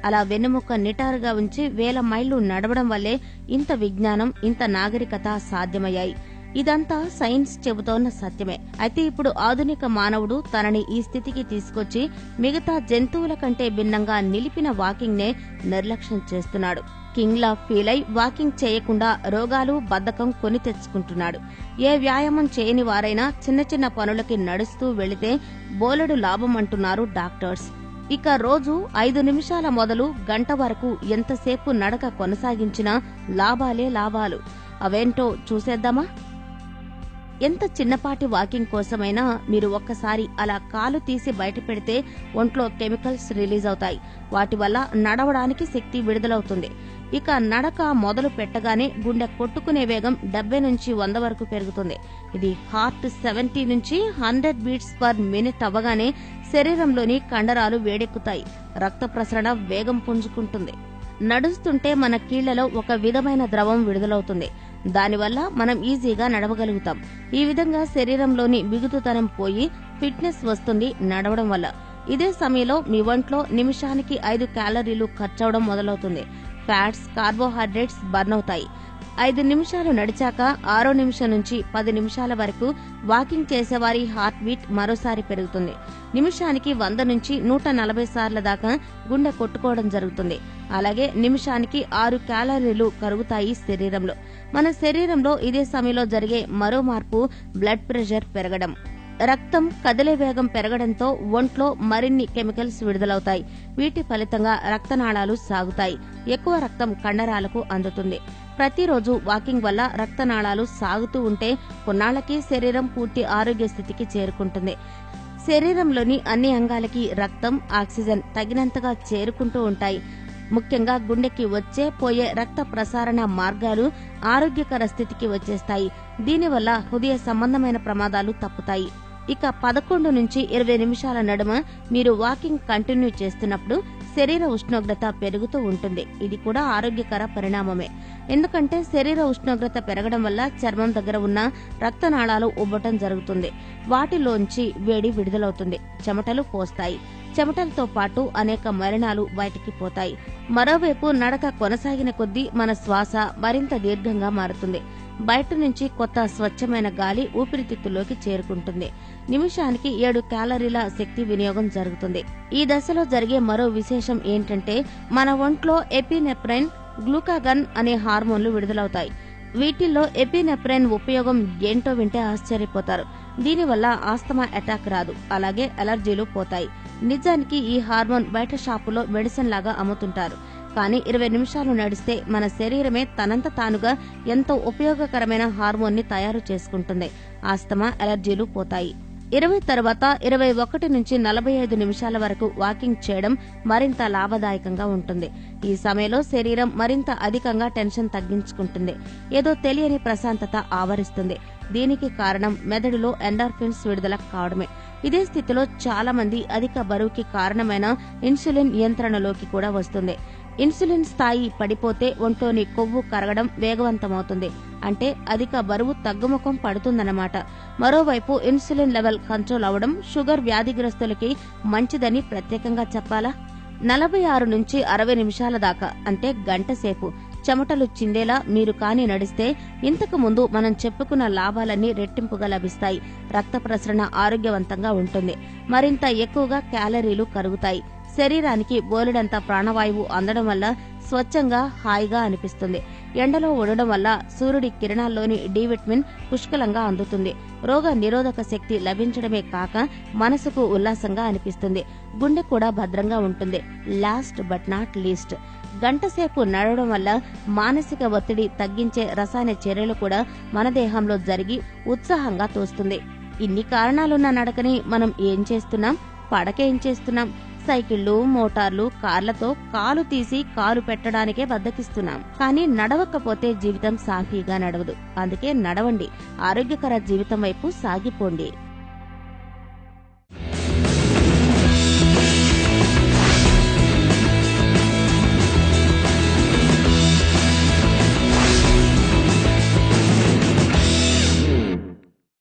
అలా వెన్నెముక నిటారుగా ఉంచి వేల మైళ్లు నడవడం వల్లే ఇంత విజ్ఞానం, ఇంత నాగరికత సాధ్యమయ్యాయి. ఇదంతా సైన్స్ చెబుతోన్న సత్యమే. అయితే ఇప్పుడు ఆధునిక మానవుడు తనని ఈ స్థితికి తీసుకొచ్చి మిగతా జంతువుల కంటే భిన్నంగా నిలిపిన వాకింగ్ నే నిర్లక్ష్యం చేస్తున్నాడు. కింగ్ లా ఫీల్ అయి వాకింగ్ చేయకుండా రోగాలు, బద్ధకం కొని తెచ్చుకుంటున్నాడు. ఏ వ్యాయామం చేయని వారైనా చిన్న చిన్న పనులకి నడుస్తూ వెళితే బోలెడు లాభం అంటున్నారు డాక్టర్స్. ఇక రోజు 5 నిమిషాల మొదలు గంట వరకు ఎంతసేపు నడక కొనసాగించినా లాభాలే లాభాలు. అవేంటో చూసేద్దామా? ఎంత చిన్నపాటి వాకింగ్ కోసమైనా మీరు ఒక్కసారి అలా కాలు తీసి బయట పెడితే ఒంట్లో కెమికల్స్ రిలీజ్ అవుతాయి. వాటి వల్ల నడవడానికి శక్తి విడుదలవుతుంది. ఇక నడక మొదలు పెట్టగానే గుండె కొట్టుకునే వేగం 70 నుంచి 100 వరకు పెరుగుతుంది. ఇది హార్ట్ 70 నుంచి 100 బీట్స్ పర్ మినిట్ అవ్వగానే శరీరంలోని కండరాలు వేడెక్కుతాయి. రక్త ప్రసరణ వేగం పుంజుకుంటుంది. నడుస్తుంటే మన కీళ్లలో ఒక విధమైన ద్రవం విడుదలవుతుంది. దానివల్ల మనం ఈజీగా నడవగలుగుతాం. ఈ విధంగా శరీరంలోని బిగుతుతనం పోయి ఫిట్నెస్ వస్తుంది నడవడం వల్ల. ఇదే సమయంలో మీ ఒంట్లో నిమిషానికి 5 క్యాలరీలు ఖర్చవడం మొదలవుతుంది. ఫ్యాట్స్, కార్బోహైడ్రేట్స్ బర్న్ అవుతాయి. 5 నిమిషాలు నడిచాక 6వ నిమిషం నుంచి 10 నిమిషాల వరకు వాకింగ్ చేసేవారి హార్ట్ బీట్ మరోసారి పెరుగుతుంది. నిమిషానికి 100 నుంచి 140 సార్ల దాకా గుండె కొట్టుకోవడం జరుగుతుంది. అలాగే నిమిషానికి 6 క్యాలరీలు కరుగుతాయి శరీరంలో. మన శరీరంలో ఇదే సమయంలో జరిగే మరో మార్పు బ్లడ్ ప్రెషర్ పెరగడం. రక్తం కదిలే వేగం పెరగడంతో ఒంట్లో మరిన్ని కెమికల్స్ విడుదలవుతాయి. వీటి ఫలితంగా రక్తనాళాలు సాగుతాయి. ఎక్కువ రక్తం కండరాలకు అందుతుంది. ప్రతిరోజు వాకింగ్ వల్ల రక్తనాళాలు సాగుతూ ఉంటే కొన్నాళ్లకి శరీరం పూర్తి ఆరోగ్య స్థితికి చేరుకుంటుంది. శరీరంలోని అన్ని అంగాలకి రక్తం, ఆక్సిజన్ తగినంతగా చేరుకుంటూ ఉంటాయి. ముఖ్యంగా గుండెకి వచ్చే పోయే రక్త ప్రసారణ మార్గాలు ఆరోగ్యకర స్థితికి వచ్చేస్తాయి. దీనివల్ల హృదయ సంబంధమైన ప్రమాదాలు తప్పుతాయి. ఇక 11 నుంచి 20 నిమిషాల నడుమ మీరు వాకింగ్ కంటిన్యూ చేస్తున్నప్పుడు శరీర ఉష్ణోగ్రత పెరుగుతూ ఉంటుంది. ఇది కూడా ఆరోగ్యకర పరిణామమే. ఎందుకంటే శరీర ఉష్ణోగ్రత పెరగడం వల్ల చర్మం దగ్గర ఉన్న రక్తనాళాలు ఉబ్బటం జరుగుతుంది. వాటిలోంచి వేడి విడుదలవుతుంది. చెమటలు పోస్తాయి. చెమటలతో పాటు అనేక మలినాలు బయటికి పోతాయి. మరోవైపు నడక కొనసాగిన కొద్దీ మన శ్వాస మరింత దీర్ఘంగా మారుతుంది. బయట నుంచి కొత్త స్వచ్ఛమైన గాలి ఊపిరితిత్తుల్లోకి చేరుకుంటుంది. నిమిషానికి 7 క్యాలరీల శక్తి వినియోగం జరుగుతుంది. ఈ దశలో జరిగే మరో విశేషం ఏంటంటే మన ఒంట్లో ఎపినెఫ్రైన్, గ్లూకాగన్ అనే హార్మోన్లు విడుదలవుతాయి. వీటిల్లో ఎపినెఫ్రైన్ ఉపయోగం ఏంటో వింటే ఆశ్చర్యపోతారు. దీనివల్ల ఆస్తమా అటాక్ రాదు. అలాగే అలర్జీలు పోతాయి. నిజానికి ఈ హార్మోన్ బయట షాపులో మెడిసిన్ లాగా అమ్ముతుంటారు. కానీ 20 నిమిషాలు నడిస్తే మన శరీరమే తనంత తానుగా ఎంతో ఉపయోగకరమైన హార్మోన్ ని తయారు చేసుకుంటుంది. ఆస్తమా, అలర్జీలు పోతాయి. 20 తర్వాత 21 నుంచి 45 నిమిషాల వరకు వాకింగ్ చేయడం మరింత లాభదాయకంగా ఉంటుంది. ఈ సమయంలో శరీరం మరింత అధికంగా టెన్షన్ తగ్గించుకుంటుంది. ఏదో తెలియని ప్రశాంతత ఆవరిస్తుంది. దీనికి కారణం మెదడులో ఎండార్ఫిన్స్ విడుదల కావడమే. ఇదే స్థితిలో చాలా మంది అధిక బరువుకి కారణమైన ఇన్సులిన్ నియంత్రణలోకి కూడా వస్తుంది. ఇన్సులిన్ స్థాయి పడిపోతే ఒంట్లోని కొవ్వు కరగడం వేగవంతమవుతుంది. అంటే అధిక బరువు తగ్గుముఖం పడుతుందన్నమాట. మరోవైపు ఇన్సులిన్ లెవెల్ కంట్రోల్ అవడం షుగర్ వ్యాధిగ్రస్తులకి మంచిదని ప్రత్యేకంగా చెప్పాలా? 46 నుంచి 60 నిమిషాల దాకా అంటే గంట సేపు చెమటలు చిందేలా మీరు కాని నడిస్తే ఇంతకు ముందు మనం చెప్పుకున్న లాభాలన్నీ రెట్టింపుగా లభిస్తాయి. రక్త ప్రసరణ ఆరోగ్యవంతంగా ఉంటుంది. మరింత ఎక్కువగా క్యాలరీలు కరుగుతాయి. శరీరానికి బోలెడంత ప్రాణవాయువు అందడం వల్ల స్వచ్ఛంగా, హాయిగా అనిపిస్తుంది. ఎండలో ఉండడం వల్ల సూర్యుడి కిరణాల్లోని డి విటమిన్ పుష్కలంగా అందుతుంది. రోగ నిరోధక శక్తి లభించడమే కాక మనసుకు ఉల్లాసంగా అనిపిస్తుంది. గుండె కూడా భద్రంగా ఉంటుంది. లాస్ట్ బట్ నాట్ లీస్ట్, గంటసేపు నడవడం వల్ల మానసిక ఒత్తిడి తగ్గించే రసాయన చర్యలు కూడా మన దేహంలో జరిగి ఉత్సాహంగా తోస్తుంది. ఇన్ని కారణాలున్న నడకని మనం ఏం చేస్తున్నాం? పడకేం చేస్తున్నాం? సైకిళ్లు, మోటార్లు, కార్లతో కాలు తీసి కాలు పెట్టడానికే బద్దకిస్తున్నాం. కానీ నడవకపోతే జీవితం సాఫీగా నడవదు. అందుకే నడవండి. ఆరోగ్యకర జీవితం వైపు సాగిపోండి.